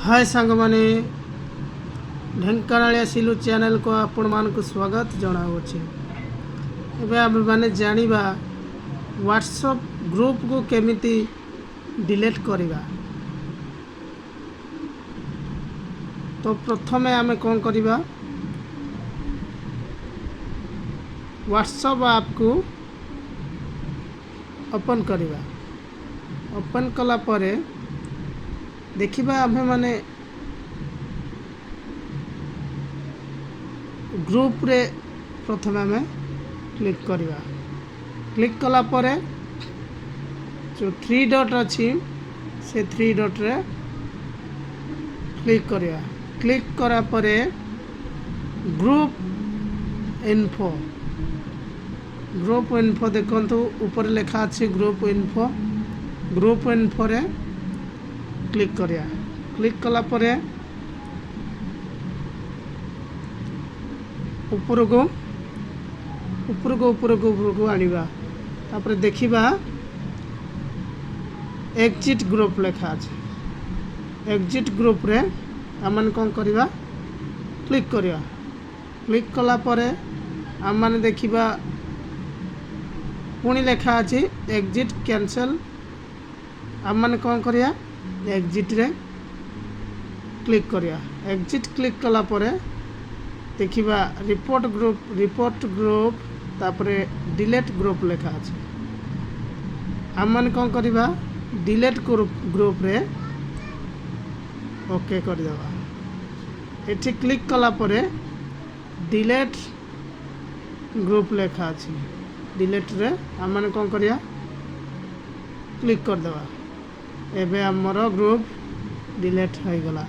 हाय सांग माने ढेंकानालिया सिलू चैनल को आपण मान को स्वागत जनावुछि। एबे आम माने जानिबा व्हाट्सएप ग्रुप को केमिति डिलीट करिबा। तो प्रथमे आमे कोन करिबा, व्हाट्सएप ऐप को ओपन करिबा। ओपन कला परे देखिबा आमे माने ग्रुप रे प्रथमे आमे क्लिक करिबा। क्लिक कला परे जो 3 डॉट अछि से 3 डॉट रे क्लिक करिबा। क्लिक करा परे ग्रुप इन्फो देखंतु ऊपर लिखा अछि ग्रुप इन्फो रे क्लिक करिया। क्लिक कला परे ऊपर को आनिबा। तापर देखिबा एग्जिट ग्रुप लिखा अछि। एग्जिट ग्रुप रे आमन कोन करिबा, क्लिक करिया। क्लिक कला परे आमन देखिबा पुणी लिखा अछि एग्जिट कैंसल। आमन कोन करिया, एग्जिट रे क्लिक करिया। एग्जिट क्लिक कला परे देखिबा रिपोर्ट ग्रुप तापरे डिलीट ग्रुप लिखा अछि। आमन कोन करिबा, डिलीट ग्रुप रे ओके कर देबा। एठी क्लिक कला परे डिलीट ग्रुप लिखा अछि। डिलीट रे आमन कोन करिया, क्लिक कर देबा। एबे हमरो ग्रुप डिलीट हो गला।